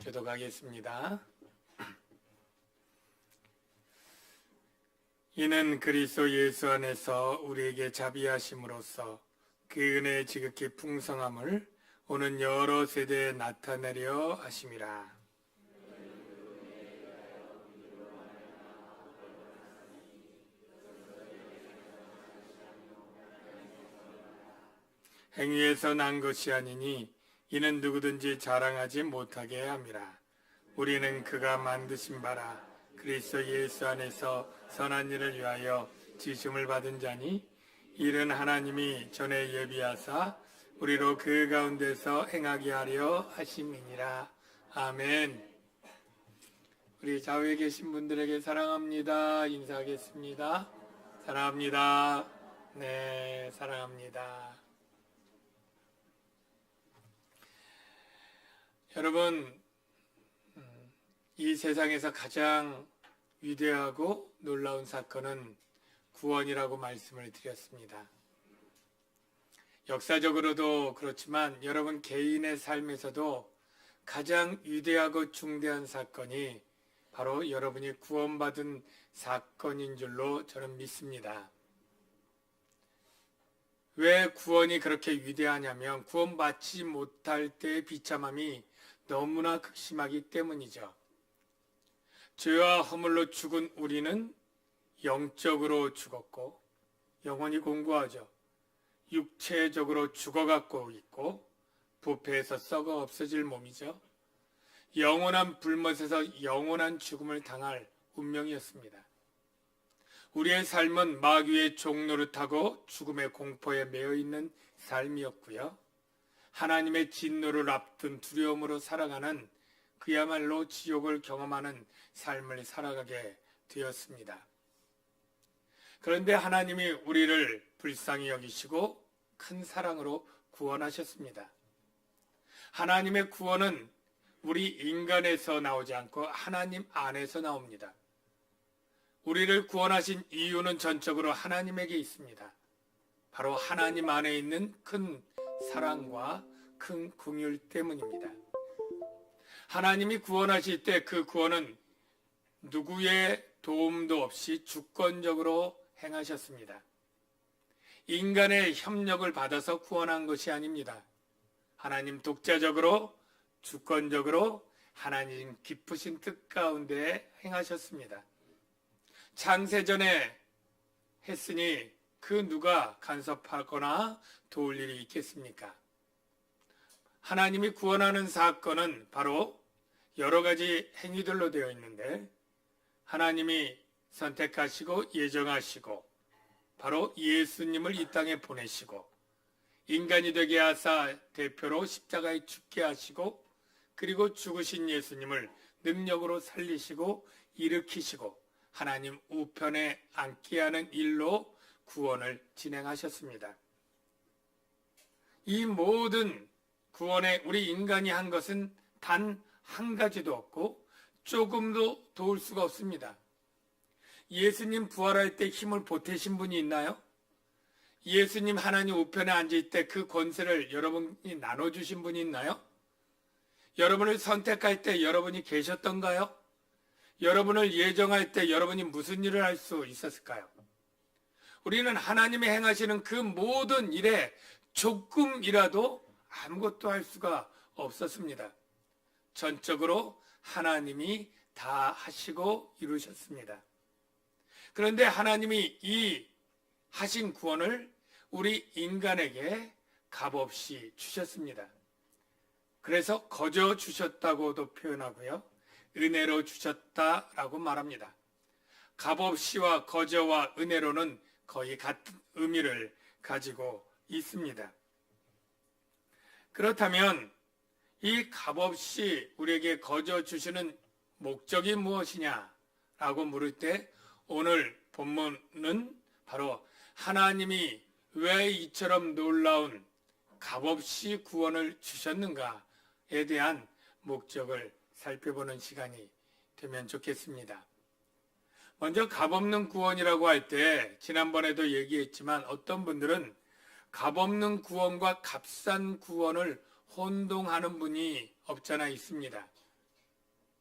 교독하겠습니다. 이는 그리스도 예수 안에서 우리에게 자비하심으로써 그 은혜의 지극히 풍성함을 오는 여러 세대에 나타내려 하심이라. 행위에서 난 것이 아니니 이는 누구든지 자랑하지 못하게 함이라. 우리는 그가 만드신 바라 그리스도 예수 안에서 선한 일을 위하여 지심을 받은 자니 이는 하나님이 전에 예비하사 우리로 그 가운데서 행하게 하려 하심이니라. 아멘. 우리 좌우에 계신 분들에게 사랑합니다 인사하겠습니다. 사랑합니다. 네, 사랑합니다. 여러분, 이 세상에서 가장 위대하고 놀라운 사건은 구원이라고 말씀을 드렸습니다. 역사적으로도 그렇지만 여러분 개인의 삶에서도 가장 위대하고 중대한 사건이 바로 여러분이 구원받은 사건인 줄로 저는 믿습니다. 왜 구원이 그렇게 위대하냐면 구원받지 못할 때의 비참함이 너무나 극심하기 때문이죠. 죄와 허물로 죽은 우리는 영적으로 죽었고 영혼이 공고하죠. 육체적으로 죽어갖고 있고 부패해서 썩어 없어질 몸이죠. 영원한 불못에서 영원한 죽음을 당할 운명이었습니다. 우리의 삶은 마귀의 종노릇하고 죽음의 공포에 매여 있는 삶이었고요. 하나님의 진노를 앞둔 두려움으로 살아가는 그야말로 지옥을 경험하는 삶을 살아가게 되었습니다. 그런데 하나님이 우리를 불쌍히 여기시고 큰 사랑으로 구원하셨습니다. 하나님의 구원은 우리 인간에서 나오지 않고 하나님 안에서 나옵니다. 우리를 구원하신 이유는 전적으로 하나님에게 있습니다. 바로 하나님 안에 있는 큰 사랑과 큰 긍휼 때문입니다. 하나님이 구원하실 때 그 구원은 누구의 도움도 없이 주권적으로 행하셨습니다. 인간의 협력을 받아서 구원한 것이 아닙니다. 하나님 독자적으로 주권적으로 하나님 기쁘신 뜻 가운데 행하셨습니다. 창세전에 했으니 그 누가 간섭하거나 도울 일이 있겠습니까? 하나님이 구원하는 사건은 바로 여러 가지 행위들로 되어 있는데 하나님이 선택하시고 예정하시고 바로 예수님을 이 땅에 보내시고 인간이 되게 하사 대표로 십자가에 죽게 하시고 그리고 죽으신 예수님을 능력으로 살리시고 일으키시고 하나님 우편에 앉게 하는 일로 구원을 진행하셨습니다. 이 모든 구원에 우리 인간이 한 것은 단 한 가지도 없고 조금도 도울 수가 없습니다. 예수님 부활할 때 힘을 보태신 분이 있나요? 예수님 하나님 우편에 앉을 때 그 권세를 여러분이 나눠주신 분이 있나요? 여러분을 선택할 때 여러분이 계셨던가요? 여러분을 예정할 때 여러분이 무슨 일을 할 수 있었을까요? 우리는 하나님이 행하시는 그 모든 일에 조금이라도 아무것도 할 수가 없었습니다. 전적으로 하나님이 다 하시고 이루셨습니다. 그런데 하나님이 이 하신 구원을 우리 인간에게 값없이 주셨습니다. 그래서 거저 주셨다고도 표현하고요. 은혜로 주셨다라고 말합니다. 값없이와 거저와 은혜로는 거의 같은 의미를 가지고 있습니다. 그렇다면 이 값없이 우리에게 거저 주시는 목적이 무엇이냐라고 물을 때 오늘 본문은 바로 하나님이 왜 이처럼 놀라운 값없이 구원을 주셨는가에 대한 목적을 살펴보는 시간이 되면 좋겠습니다. 먼저 값없는 구원이라고 할 때 지난번에도 얘기했지만 어떤 분들은 값없는 구원과 값싼 구원을 혼동하는 분이 없잖아 있습니다.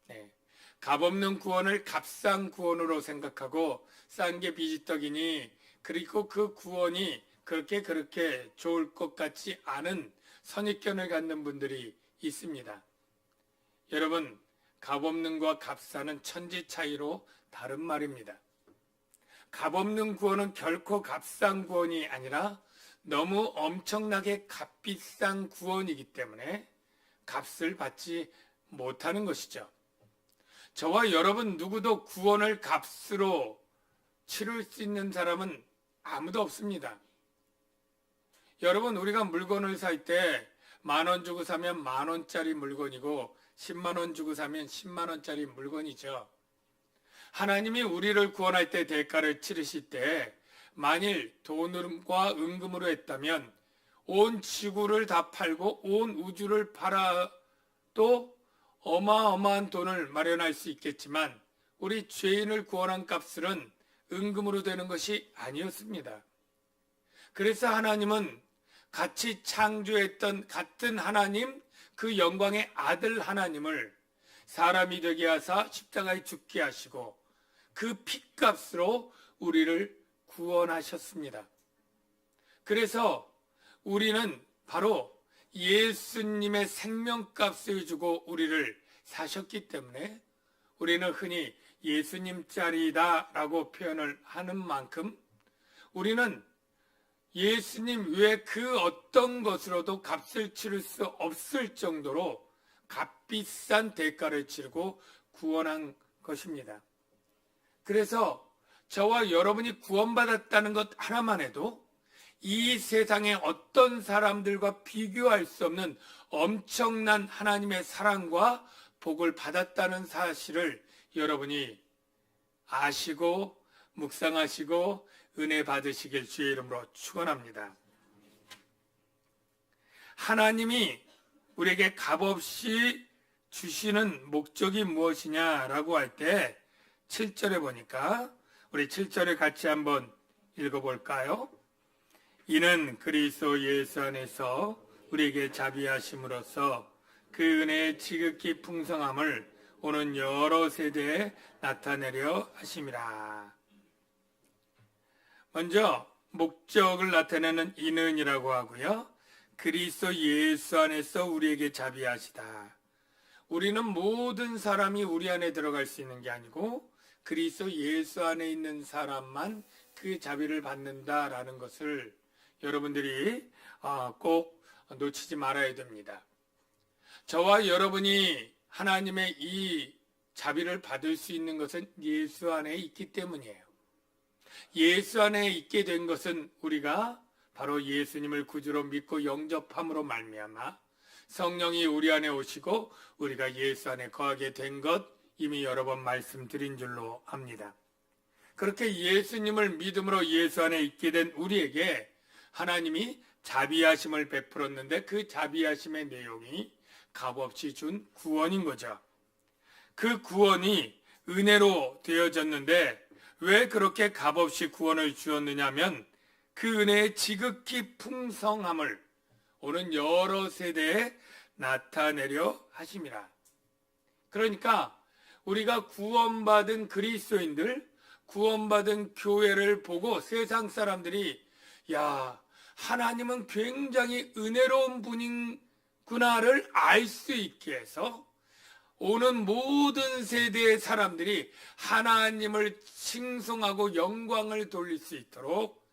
네. 값없는 구원을 값싼 구원으로 생각하고 싼 게 비지떡이니 그리고 그 구원이 그렇게 좋을 것 같지 않은 선입견을 갖는 분들이 있습니다. 여러분, 값없는과 값싼은 천지 차이로 다른 말입니다. 값없는 구원은 결코 값싼 구원이 아니라 너무 엄청나게 값비싼 구원이기 때문에 값을 받지 못하는 것이죠. 저와 여러분 누구도 구원을 값으로 치를 수 있는 사람은 아무도 없습니다. 여러분, 우리가 물건을 살 때 10,000원 주고 사면 10,000원짜리 물건이고 100,000원 주고 사면 100,000원짜리 물건이죠. 하나님이 우리를 구원할 때 대가를 치르실 때 만일 돈과 은금으로 했다면 온 지구를 다 팔고 온 우주를 팔아도 어마어마한 돈을 마련할 수 있겠지만 우리 죄인을 구원한 값은 은금으로 되는 것이 아니었습니다. 그래서 하나님은 같이 창조했던 같은 하나님, 그 영광의 아들 하나님을 사람이 되게 하사 십자가에 죽게 하시고 그 핏값으로 우리를 구원하셨습니다. 그래서 우리는 바로 예수님의 생명값을 주고 우리를 사셨기 때문에 우리는 흔히 예수님짜리다라고 표현을 하는 만큼 우리는 예수님 외에 그 어떤 것으로도 값을 치를 수 없을 정도로 값비싼 대가를 치르고 구원한 것입니다. 그래서 저와 여러분이 구원받았다는 것 하나만 해도 이 세상의 어떤 사람들과 비교할 수 없는 엄청난 하나님의 사랑과 복을 받았다는 사실을 여러분이 아시고 묵상하시고 은혜 받으시길 주의 이름으로 축원합니다. 하나님이 우리에게 값없이 주시는 목적이 무엇이냐라고 할 때 7절에 보니까 우리 7절을 같이 한번 읽어볼까요? 이는 그리스도 예수 안에서 우리에게 자비하심으로써 그 은혜의 지극히 풍성함을 오는 여러 세대에 나타내려 하심이라. 먼저 목적을 나타내는 이는이라고 하고요. 그리스도 예수 안에서 우리에게 자비하시다. 우리는 모든 사람이 우리 안에 들어갈 수 있는 게 아니고 그리스도 예수 안에 있는 사람만 그 자비를 받는다라는 것을 여러분들이 꼭 놓치지 말아야 됩니다. 저와 여러분이 하나님의 이 자비를 받을 수 있는 것은 예수 안에 있기 때문이에요. 예수 안에 있게 된 것은 우리가 바로 예수님을 구주로 믿고 영접함으로 말미암아 성령이 우리 안에 오시고 우리가 예수 안에 거하게 된 것 이미 여러 번 말씀드린 줄로 압니다. 그렇게 예수님을 믿음으로 예수 안에 있게 된 우리에게 하나님이 자비하심을 베풀었는데 그 자비하심의 내용이 값없이 준 구원인 거죠. 그 구원이 은혜로 되어졌는데 왜 그렇게 값없이 구원을 주었느냐면 그 은혜의 지극히 풍성함을 오는 여러 세대에 나타내려 하심이라. 그러니까 우리가 구원받은 그리스도인들, 구원받은 교회를 보고 세상 사람들이 야, 하나님은 굉장히 은혜로운 분이구나를 알 수 있게 해서 오는 모든 세대의 사람들이 하나님을 칭송하고 영광을 돌릴 수 있도록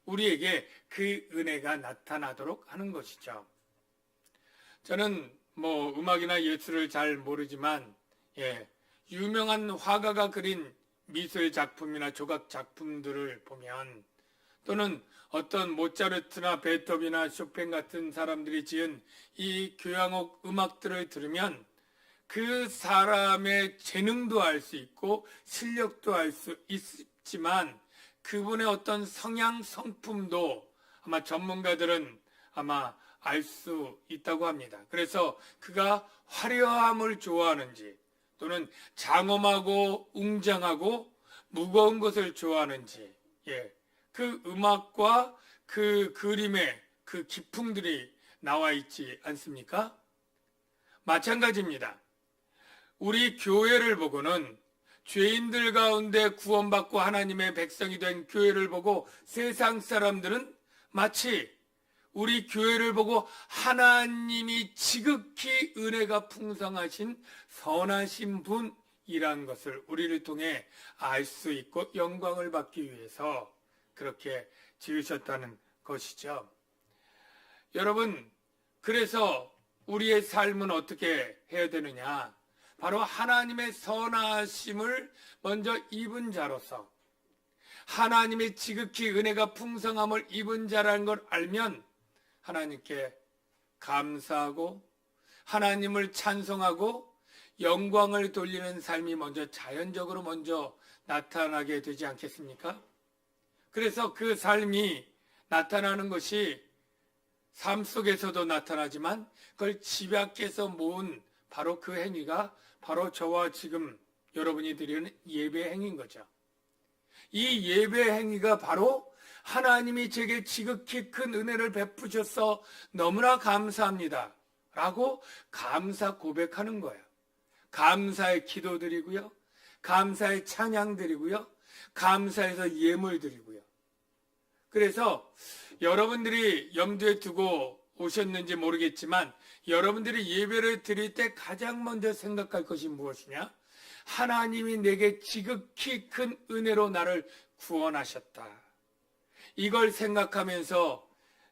우리에게 그 은혜가 나타나도록 하는 것이죠. 저는 음악이나 예술을 잘 모르지만 유명한 화가가 그린 미술 작품이나 조각 작품들을 보면 또는 어떤 모차르트나 베토벤이나 쇼팽 같은 사람들이 지은 이 교향곡 음악들을 들으면 그 사람의 재능도 알 수 있고 실력도 알 수 있지만 그분의 어떤 성향, 성품도 아마 전문가들은 아마 알 수 있다고 합니다. 그래서 그가 화려함을 좋아하는지 또는 장엄하고 웅장하고 무거운 것을 좋아하는지 그 음악과 그 그림의 그 기풍들이 나와 있지 않습니까? 마찬가지입니다. 우리 교회를 보고는 죄인들 가운데 구원받고 하나님의 백성이 된 교회를 보고 세상 사람들은 마치 우리 교회를 보고 하나님이 지극히 은혜가 풍성하신 선하신 분이란 것을 우리를 통해 알 수 있고 영광을 받기 위해서 그렇게 지으셨다는 것이죠. 여러분, 그래서 우리의 삶은 어떻게 해야 되느냐? 바로 하나님의 선하심을 먼저 입은 자로서 하나님의 지극히 은혜가 풍성함을 입은 자라는 걸 알면 하나님께 감사하고 하나님을 찬송하고 영광을 돌리는 삶이 먼저 자연적으로 먼저 나타나게 되지 않겠습니까? 그래서 그 삶이 나타나는 것이 삶 속에서도 나타나지만 그걸 집약해서 모은 바로 그 행위가 바로 저와 지금 여러분이 드리는 예배 행위인 거죠. 이 예배 행위가 바로 하나님이 제게 지극히 큰 은혜를 베푸셔서 너무나 감사합니다 라고 감사 고백하는 거예요. 감사의 기도 드리고요, 감사의 찬양 드리고요, 감사해서 예물 드리고요. 그래서 여러분들이 염두에 두고 오셨는지 모르겠지만 여러분들이 예배를 드릴 때 가장 먼저 생각할 것이 무엇이냐? 하나님이 내게 지극히 큰 은혜로 나를 구원하셨다. 이걸 생각하면서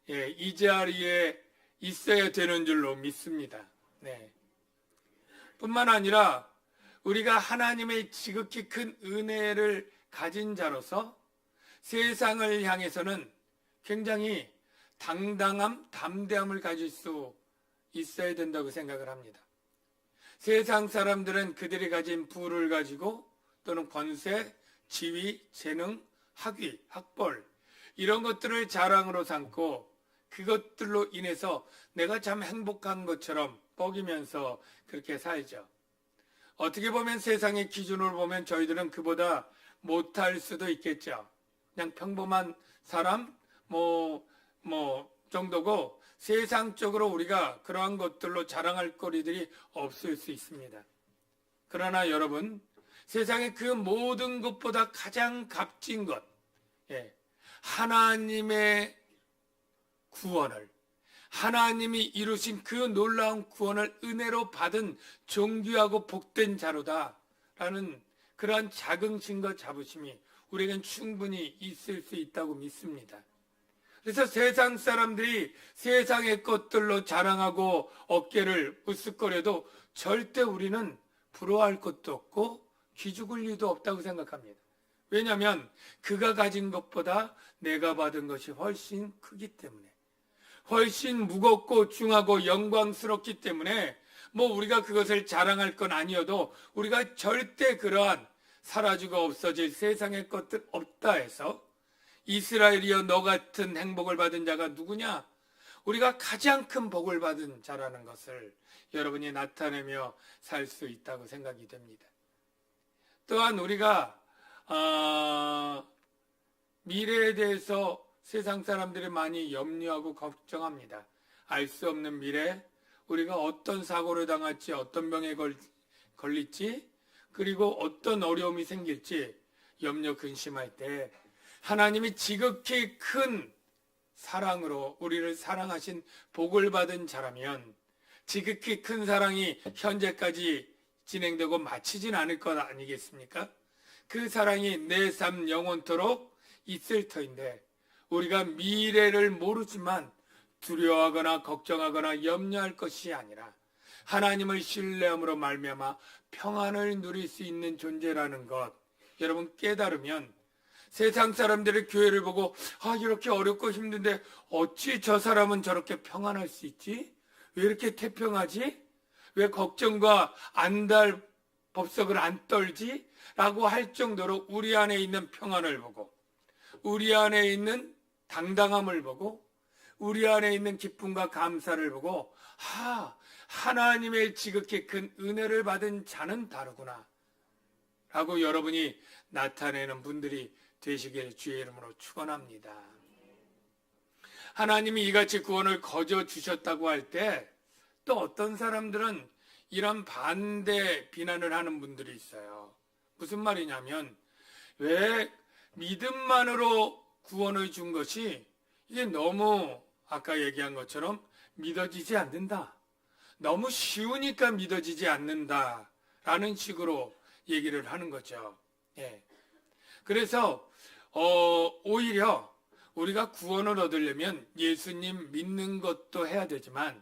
이 자리에 있어야 되는 줄로 믿습니다. 네. 뿐만 아니라 우리가 하나님의 지극히 큰 은혜를 가진 자로서 세상을 향해서는 굉장히 당당함, 담대함을 가질 수 있어야 된다고 생각을 합니다. 세상 사람들은 그들이 가진 부를 가지고 또는 권세, 지위, 재능, 학위, 학벌 이런 것들을 자랑으로 삼고 그것들로 인해서 내가 참 행복한 것처럼 뻐기면서 그렇게 살죠. 어떻게 보면 세상의 기준으로 보면 저희들은 그보다 못할 수도 있겠죠. 그냥 평범한 사람 정도고 세상적으로 우리가 그러한 것들로 자랑할 거리들이 없을 수 있습니다. 그러나 여러분, 세상의 그 모든 것보다 가장 값진 것, 하나님의 구원을, 하나님이 이루신 그 놀라운 구원을 은혜로 받은 존귀하고 복된 자로다라는 그러한 자긍심과 자부심이 우리에겐 충분히 있을 수 있다고 믿습니다. 그래서 세상 사람들이 세상의 것들로 자랑하고 어깨를 으쓱거려도 절대 우리는 부러워할 것도 없고 기죽을 일도 없다고 생각합니다. 왜냐하면 그가 가진 것보다 내가 받은 것이 훨씬 크기 때문에, 훨씬 무겁고 중하고 영광스럽기 때문에 우리가 그것을 자랑할 건 아니어도 우리가 절대 그러한 사라지고 없어질 세상의 것들 없다 해서 이스라엘이여 너 같은 행복을 받은 자가 누구냐? 우리가 가장 큰 복을 받은 자라는 것을 여러분이 나타내며 살 수 있다고 생각이 됩니다. 또한 우리가 미래에 대해서 세상 사람들이 많이 염려하고 걱정합니다. 알 수 없는 미래, 우리가 어떤 사고를 당할지, 어떤 병에 걸릴지, 그리고 어떤 어려움이 생길지 염려 근심할 때 하나님이 지극히 큰 사랑으로 우리를 사랑하신 복을 받은 자라면 지극히 큰 사랑이 현재까지 진행되고 마치진 않을 것 아니겠습니까? 그 사랑이 내 삶 영원토록 있을 터인데 우리가 미래를 모르지만 두려워하거나 걱정하거나 염려할 것이 아니라 하나님을 신뢰함으로 말미암아 평안을 누릴 수 있는 존재라는 것 여러분 깨달으면 세상 사람들의 교회를 보고 이렇게 어렵고 힘든데 어찌 저 사람은 저렇게 평안할 수 있지? 왜 이렇게 태평하지? 왜 걱정과 안달 법석을 안 떨지? 라고 할 정도로 우리 안에 있는 평안을 보고 우리 안에 있는 당당함을 보고 우리 안에 있는 기쁨과 감사를 보고 하나님의 지극히 큰 은혜를 받은 자는 다르구나 라고 여러분이 나타내는 분들이 되시길 주의 이름으로 축원합니다. 하나님이 이같이 구원을 거저 주셨다고 할 때 또 어떤 사람들은 이런 반대 비난을 하는 분들이 있어요. 무슨 말이냐면 왜 믿음만으로 구원을 준 것이 이게 너무 아까 얘기한 것처럼 믿어지지 않는다. 너무 쉬우니까 믿어지지 않는다라는 식으로 얘기를 하는 거죠. 예. 그래서 오히려 우리가 구원을 얻으려면 예수님 믿는 것도 해야 되지만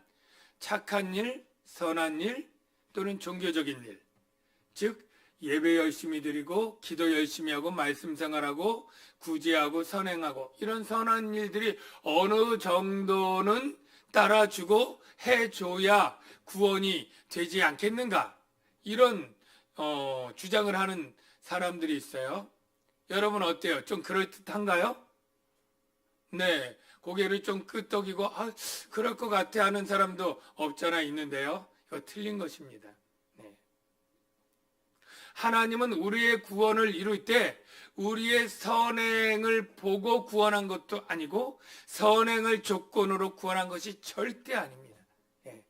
착한 일, 선한 일 또는 종교적인 일, 즉 예배 열심히 드리고 기도 열심히 하고 말씀 생활하고 구제하고 선행하고 이런 선한 일들이 어느 정도는 따라주고 해줘야 구원이 되지 않겠는가, 이런 주장을 하는 사람들이 있어요. 여러분 어때요? 좀 그럴듯한가요? 네, 고개를 좀 끄덕이고 그럴 것 같아 하는 사람도 없잖아 있는데요. 이거 틀린 것입니다. 네. 하나님은 우리의 구원을 이룰 때 우리의 선행을 보고 구원한 것도 아니고 선행을 조건으로 구원한 것이 절대 아닙니다. 네.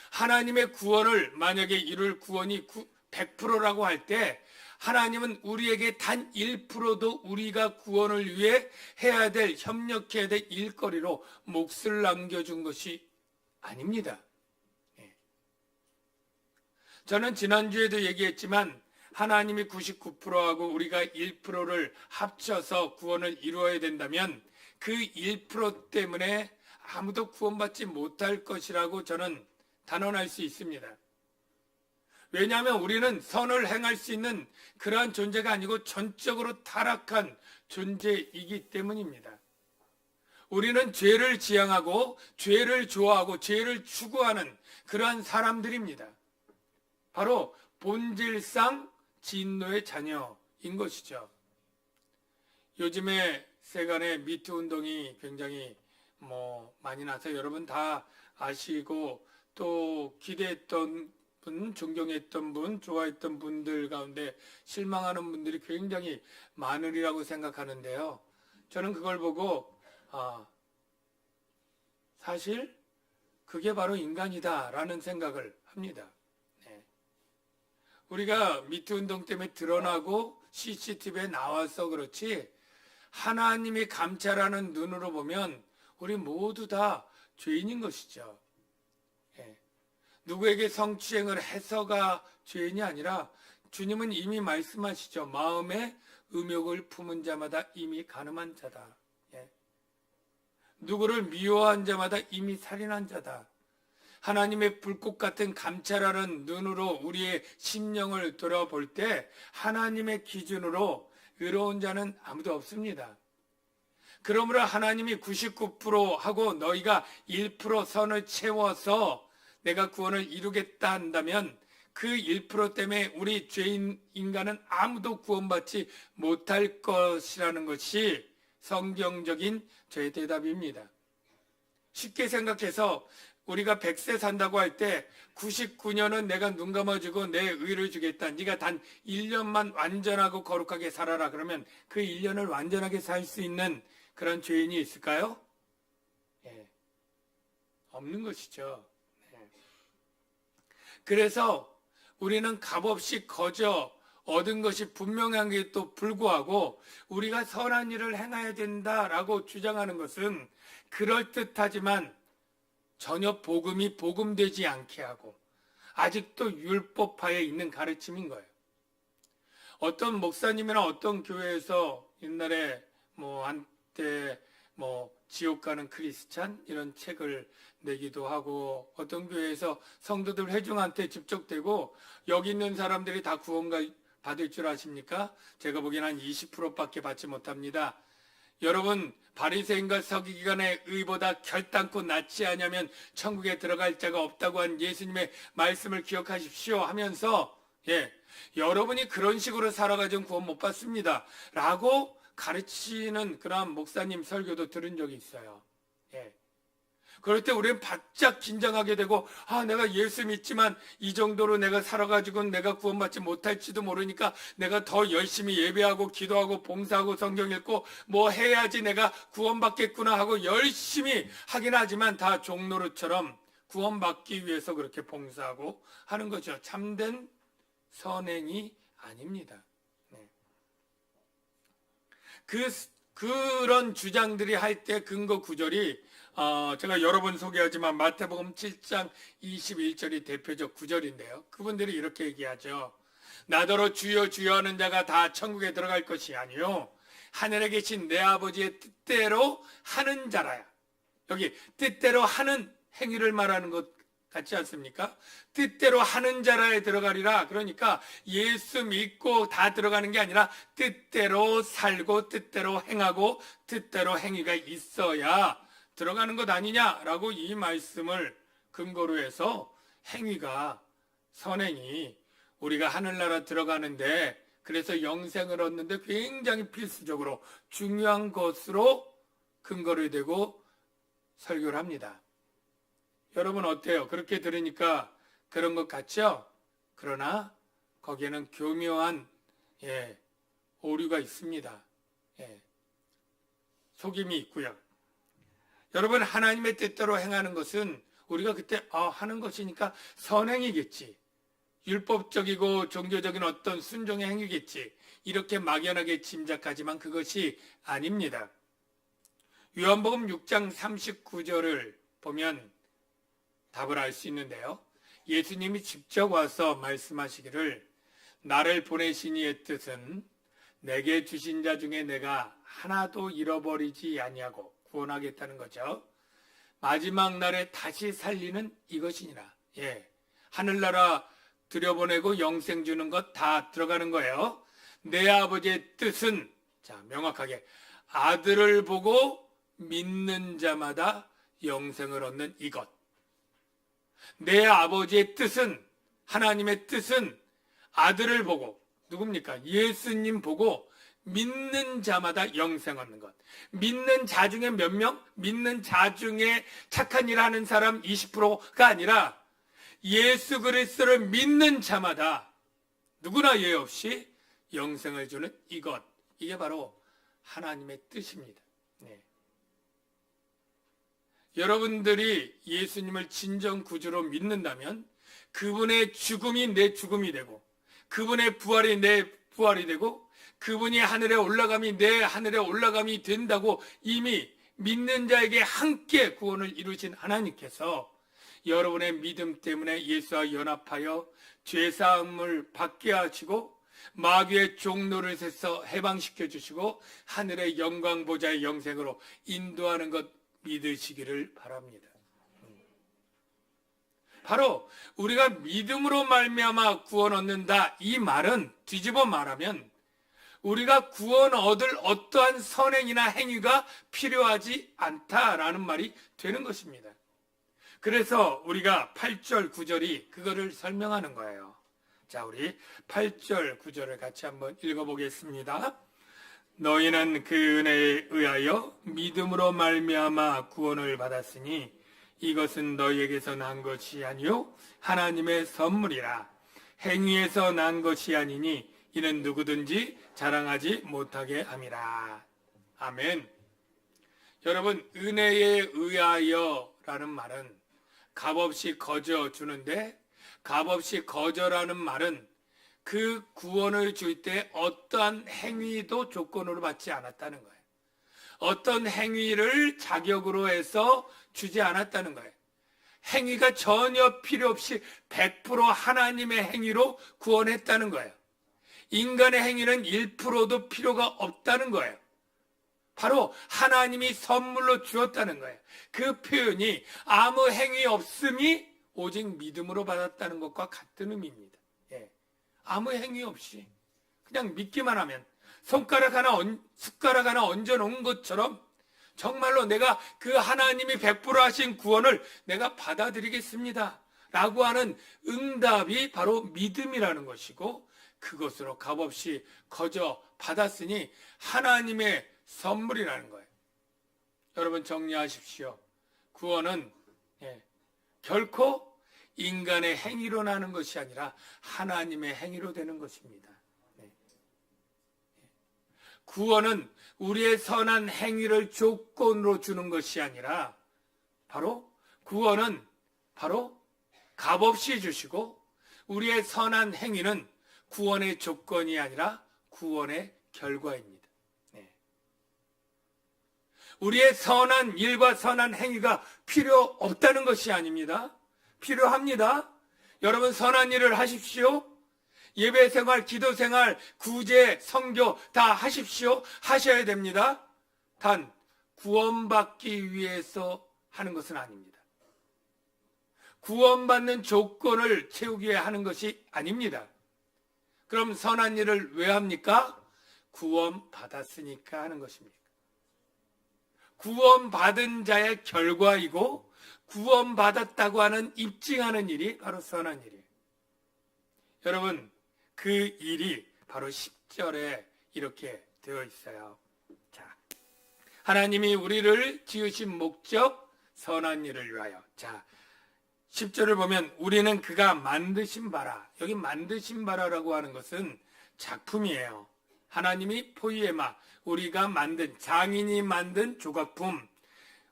하나님의 구원을 만약에 이룰 구원이 100%라고 할 때 하나님은 우리에게 단 1%도 우리가 구원을 위해 해야 될, 협력해야 될 일거리로 몫을 남겨준 것이 아닙니다. 저는 지난주에도 얘기했지만 하나님이 99%하고 우리가 1%를 합쳐서 구원을 이루어야 된다면 그 1% 때문에 아무도 구원받지 못할 것이라고 저는 단언할 수 있습니다. 왜냐하면 우리는 선을 행할 수 있는 그러한 존재가 아니고 전적으로 타락한 존재이기 때문입니다. 우리는 죄를 지향하고 죄를 좋아하고 죄를 추구하는 그러한 사람들입니다. 바로 본질상 진노의 자녀인 것이죠. 요즘에 세간의 미투 운동이 굉장히 많이 나서 여러분 다 아시고 또 기대했던 분, 존경했던 분, 좋아했던 분들 가운데 실망하는 분들이 굉장히 많으리라고 생각하는데요. 저는 그걸 보고 사실 그게 바로 인간이다라는 생각을 합니다. 네. 우리가 미투 운동 때문에 드러나고 CCTV에 나와서 그렇지 하나님이 감찰하는 눈으로 보면 우리 모두 다 죄인인 것이죠. 누구에게 성추행을 해서가 죄인이 아니라 주님은 이미 말씀하시죠. 마음에 음욕을 품은 자마다 이미 간음한 자다. 누구를 미워한 자마다 이미 살인한 자다. 하나님의 불꽃 같은 감찰하는 눈으로 우리의 심령을 돌아볼 때 하나님의 기준으로 의로운 자는 아무도 없습니다. 그러므로 하나님이 99% 하고 너희가 1% 선을 채워서 내가 구원을 이루겠다 한다면 그 1% 때문에 우리 죄인 인간은 아무도 구원받지 못할 것이라는 것이 성경적인 저의 대답입니다. 쉽게 생각해서 우리가 100세 산다고 할 때 99년은 내가 눈 감아주고 내 의를 주겠다. 네가 단 1년만 완전하고 거룩하게 살아라. 그러면 그 1년을 완전하게 살 수 있는 그런 죄인이 있을까요? 없는 것이죠. 그래서 우리는 값없이 거저 얻은 것이 분명한데도 불구하고 우리가 선한 일을 행해야 된다라고 주장하는 것은 그럴듯하지만 전혀 복음이 복음되지 않게 하고 아직도 율법하에 있는 가르침인 거예요. 어떤 목사님이나 어떤 교회에서 옛날에 한때 지옥 가는 크리스찬 이런 책을 내기도 하고 어떤 교회에서 성도들 회중한테 집적되고 여기 있는 사람들이 다 구원 받을 줄 아십니까? 제가 보기엔 한 20%밖에 받지 못합니다. 여러분 바리새인과 서기관의 의보다 결단코 낫지 않으면 천국에 들어갈 자가 없다고 한 예수님의 말씀을 기억하십시오 하면서 여러분이 그런 식으로 살아가지고 구원 못 받습니다 라고 가르치는 그런 목사님 설교도 들은 적이 있어요. 그럴 때 우리는 바짝 긴장하게 되고 내가 예수 믿지만 이 정도로 내가 살아가지고 내가 구원받지 못할지도 모르니까 내가 더 열심히 예배하고 기도하고 봉사하고 성경 읽고 해야지 내가 구원받겠구나 하고 열심히 하긴 하지만 다 종노릇처럼 구원받기 위해서 그렇게 봉사하고 하는 거죠. 참된 선행이 아닙니다. 그런 주장들이 할 때 근거 구절이 제가 여러 번 소개하지만 마태복음 7장 21절이 대표적 구절인데요. 그분들이 이렇게 얘기하죠. 나더러 주여 주여 하는 자가 다 천국에 들어갈 것이 아니요 하늘에 계신 내 아버지의 뜻대로 하는 자라야. 여기 뜻대로 하는 행위를 말하는 것 같지 않습니까? 뜻대로 하는 자라에 들어가리라. 그러니까 예수 믿고 다 들어가는 게 아니라 뜻대로 살고 뜻대로 행하고 뜻대로 행위가 있어야 들어가는 것 아니냐라고 이 말씀을 근거로 해서 행위가 선행이 우리가 하늘나라 들어가는데 그래서 영생을 얻는데 굉장히 필수적으로 중요한 것으로 근거를 대고 설교를 합니다. 여러분 어때요? 그렇게 들으니까 그런 것 같죠? 그러나 거기에는 교묘한 오류가 있습니다. 속임이 있고요. 여러분 하나님의 뜻대로 행하는 것은 우리가 그때 하는 것이니까 선행이겠지. 율법적이고 종교적인 어떤 순종의 행위겠지. 이렇게 막연하게 짐작하지만 그것이 아닙니다. 요한복음 6장 39절을 보면 답을 알 수 있는데요. 예수님이 직접 와서 말씀하시기를 나를 보내신 이의 뜻은 내게 주신 자 중에 내가 하나도 잃어버리지 아니하고 구원하겠다는 거죠. 마지막 날에 다시 살리는 이것이니라. 하늘나라 들여보내고 영생 주는 것 다 들어가는 거예요. 내 아버지의 뜻은 명확하게 아들을 보고 믿는 자마다 영생을 얻는 이것. 내 아버지의 뜻은 하나님의 뜻은 아들을 보고 누굽니까? 예수님 보고 믿는 자마다 영생 얻는 것. 믿는 자 중에 몇 명? 믿는 자 중에 착한 일 하는 사람 20%가 아니라 예수 그리스도를 믿는 자마다 누구나 예외 없이 영생을 주는 이것. 이게 바로 하나님의 뜻입니다. 여러분들이 예수님을 진정 구주로 믿는다면 그분의 죽음이 내 죽음이 되고 그분의 부활이 내 부활이 되고 그분이 하늘에 올라감이 내 하늘에 올라감이 된다고 이미 믿는 자에게 함께 구원을 이루신 하나님께서 여러분의 믿음 때문에 예수와 연합하여 죄사함을 받게 하시고 마귀의 종노를 세서 해방시켜 주시고 하늘의 영광 보좌의 영생으로 인도하는 것 믿으시기를 바랍니다. 바로 우리가 믿음으로 말미암아 구원 얻는다 이 말은 뒤집어 말하면 우리가 구원 얻을 어떠한 선행이나 행위가 필요하지 않다라는 말이 되는 것입니다. 그래서 우리가 8절 9절이 그거를 설명하는 거예요. 자, 우리 8절 9절을 같이 한번 읽어보겠습니다. 너희는 그 은혜에 의하여 믿음으로 말미암아 구원을 받았으니 이것은 너희에게서 난 것이 아니요 하나님의 선물이라. 행위에서 난 것이 아니니 이는 누구든지 자랑하지 못하게 함이라. 아멘. 여러분, 은혜에 의하여라는 말은 값없이 거저 주는데 값없이 거저라는 말은 그 구원을 줄 때 어떠한 행위도 조건으로 받지 않았다는 거예요. 어떤 행위를 자격으로 해서 주지 않았다는 거예요. 행위가 전혀 필요 없이 100% 하나님의 행위로 구원했다는 거예요. 인간의 행위는 1%도 필요가 없다는 거예요. 바로 하나님이 선물로 주었다는 거예요. 그 표현이 아무 행위 없음이 오직 믿음으로 받았다는 것과 같은 의미입니다. 아무 행위 없이 그냥 믿기만 하면 숟가락 하나 얹어 놓은 것처럼 정말로 내가 그 하나님이 100% 하신 구원을 내가 받아들이겠습니다 라고 하는 응답이 바로 믿음이라는 것이고 그것으로 값없이 거저 받았으니 하나님의 선물이라는 거예요. 여러분 정리하십시오. 구원은 결코 인간의 행위로 나는 것이 아니라 하나님의 행위로 되는 것입니다. 구원은 우리의 선한 행위를 조건으로 주는 것이 아니라 구원은 바로 값없이 주시고 우리의 선한 행위는 구원의 조건이 아니라 구원의 결과입니다. 네. 우리의 선한 일과 선한 행위가 필요 없다는 것이 아닙니다. 필요합니다. 여러분 선한 일을 하십시오. 예배 생활, 기도 생활, 구제, 선교 다 하십시오. 하셔야 됩니다. 단 구원받기 위해서 하는 것은 아닙니다. 구원받는 조건을 채우기 위해 하는 것이 아닙니다. 그럼 선한 일을 왜 합니까? 구원받았으니까 하는 것입니다. 구원받은 자의 결과이고 구원받았다고 하는 입증하는 일이 바로 선한 일이에요. 여러분, 그 일이 바로 10절에 이렇게 되어 있어요. 자, 하나님이 우리를 지으신 목적, 선한 일을 위하여. 자, 10절을 보면 우리는 그가 만드신 바라. 여기 만드신 바라라고 하는 것은 작품이에요. 하나님이 포이에마, 우리가 만든, 장인이 만든 조각품,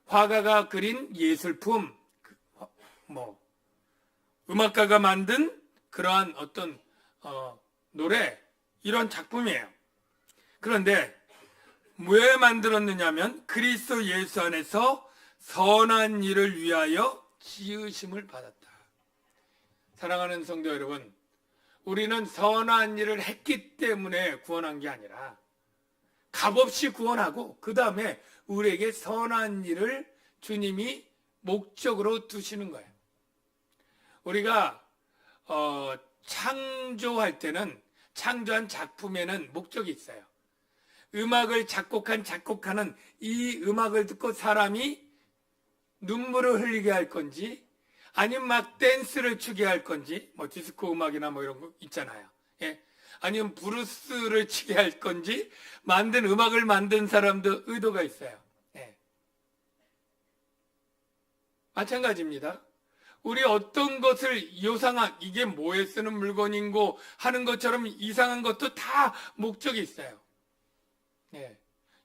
화가가 그린 예술품, 음악가가 만든 그러한 어떤 노래, 이런 작품이에요. 그런데 왜 만들었느냐면 그리스도 예수 안에서 선한 일을 위하여 지으심을 받았다. 사랑하는 성도 여러분, 우리는 선한 일을 했기 때문에 구원한 게 아니라 값없이 구원하고 그 다음에 우리에게 선한 일을 주님이 목적으로 두시는 거예요. 우리가 창조할 때는 창조한 작품에는 목적이 있어요. 음악을 작곡하는 이 음악을 듣고 사람이 눈물을 흘리게 할 건지 아니면 막 댄스를 추게 할 건지 뭐 디스코 음악이나 뭐 이런 거 있잖아요. 예. 아니면 브루스를 치게 할 건지 음악을 만든 사람도 의도가 있어요. 예. 마찬가지입니다. 우리 어떤 것을 이게 뭐에 쓰는 물건인고 하는 것처럼 이상한 것도 다 목적이 있어요. 예.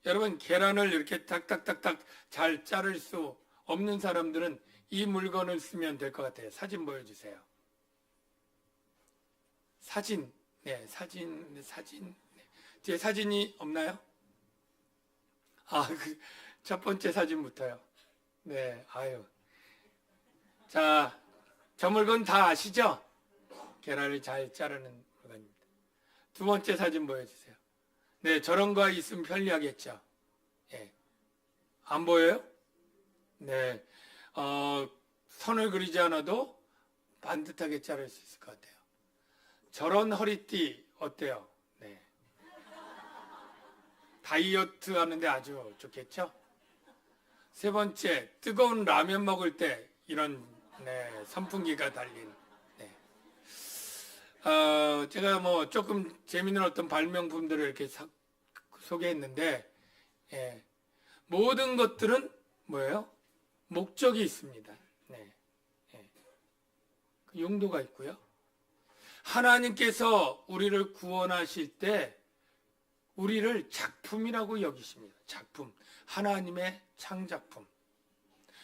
여러분, 계란을 이렇게 탁탁탁탁 잘 자를 수 없는 사람들은 이 물건을 쓰면 될 것 같아요. 사진 보여주세요. 사진. 네, 사진. 네. 뒤에 사진이 없나요? 첫 번째 사진부터요. 네, 아유. 자, 저 물건 다 아시죠? 계란을 잘 자르는 물건입니다. 두 번째 사진 보여주세요. 네, 저런 거 있으면 편리하겠죠. 예. 안 보여요? 네. 선을 그리지 않아도 반듯하게 자를 수 있을 것 같아요. 저런 허리띠 어때요? 네. 다이어트 하는데 아주 좋겠죠? 세 번째, 뜨거운 라면 먹을 때 이런 선풍기가 달린. 네. 제가 뭐 조금 재미있는 어떤 발명품들을 이렇게 소개했는데, 예. 모든 것들은 뭐예요? 목적이 있습니다. 네. 네. 그 용도가 있고요. 하나님께서 우리를 구원하실 때 우리를 작품이라고 여기십니다. 작품. 하나님의 창작품.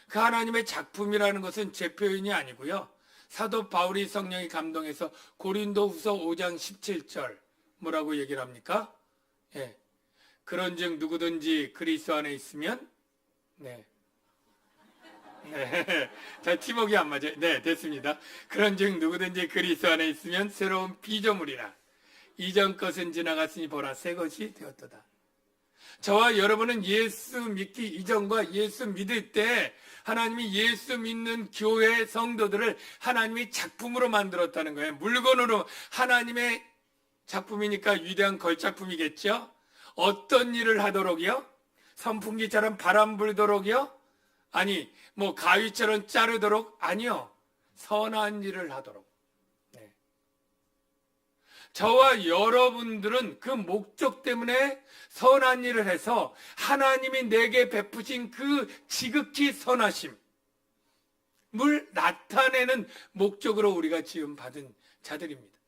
그 하나님의 작품이라는 것은 제 표현이 아니고요. 사도 바울이 성령이 감동해서 고린도후서 5장 17절 뭐라고 얘기를 합니까? 예. 그런즉 누구든지 그리스도 안에 있으면 네. 네. 자, 팀워크가 안 맞아요. 네, 됐습니다. 그런즉 누구든지 그리스도 안에 있으면 새로운 피조물이라. 이전 것은 지나갔으니 보라 새 것이 되었도다. 저와 여러분은 예수 믿기 이전과 예수 믿을 때 하나님이 예수 믿는 교회 성도들을 하나님이 작품으로 만들었다는 거예요. 물건으로 하나님의 작품이니까 위대한 걸작품이겠죠. 어떤 일을 하도록이요? 선풍기처럼 바람 불도록이요? 아니, 뭐 가위처럼 자르도록? 아니요. 선한 일을 하도록. 네. 저와 여러분들은 그 목적 때문에 선한 일을 해서 하나님이 내게 베푸신 그 지극히 선하심을 나타내는 목적으로 우리가 지음 받은 자들입니다.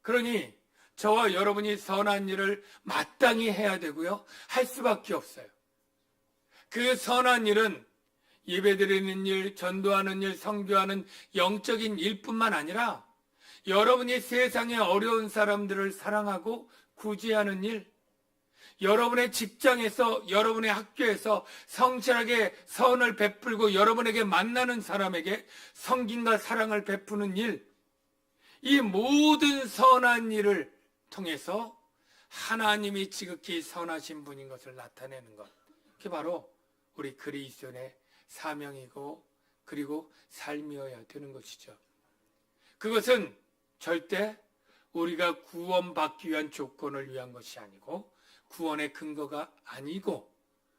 그러니 저와 여러분이 선한 일을 마땅히 해야 되고요. 할 수밖에 없어요. 그 선한 일은 예배드리는 일, 전도하는 일, 선교하는 영적인 일뿐만 아니라 여러분이 세상의 어려운 사람들을 사랑하고 구제하는 일, 여러분의 직장에서, 여러분의 학교에서 성실하게 선을 베풀고 여러분에게 만나는 사람에게 성김과 사랑을 베푸는 일, 이 모든 선한 일을 통해서 하나님이 지극히 선하신 분인 것을 나타내는 것, 그게 바로 우리 그리스도인의 사명이고 그리고 삶이어야 되는 것이죠. 그것은 절대 우리가 구원받기 위한 조건을 위한 것이 아니고 구원의 근거가 아니고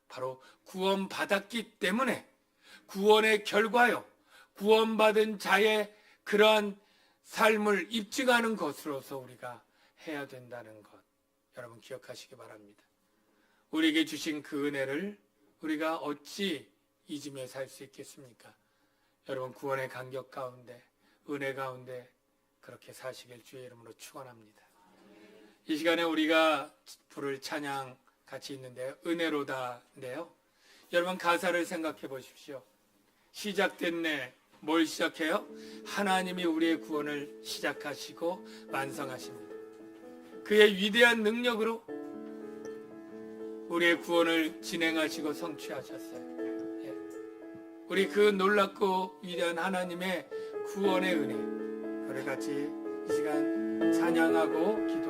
바로 구원받았기 때문에 구원의 결과요, 구원받은 자의 그러한 삶을 입증하는 것으로서 우리가 해야 된다는 것, 여러분 기억하시기 바랍니다. 우리에게 주신 그 은혜를 우리가 어찌 잊으며 살 수 있겠습니까? 여러분 구원의 감격 가운데, 은혜 가운데 그렇게 사시길 주의 이름으로 축원합니다. 이 시간에 우리가 부를 찬양 같이 있는데요, 은혜로다인데요, 여러분 가사를 생각해 보십시오. 시작됐네. 뭘 시작해요? 하나님이 우리의 구원을 시작하시고 완성하십니다. 그의 위대한 능력으로 우리의 구원을 진행하시고 성취하셨어요. 예. 우리 그 놀랍고 위대한 하나님의 구원의 은혜, 그래 같이 이 시간 찬양하고 기도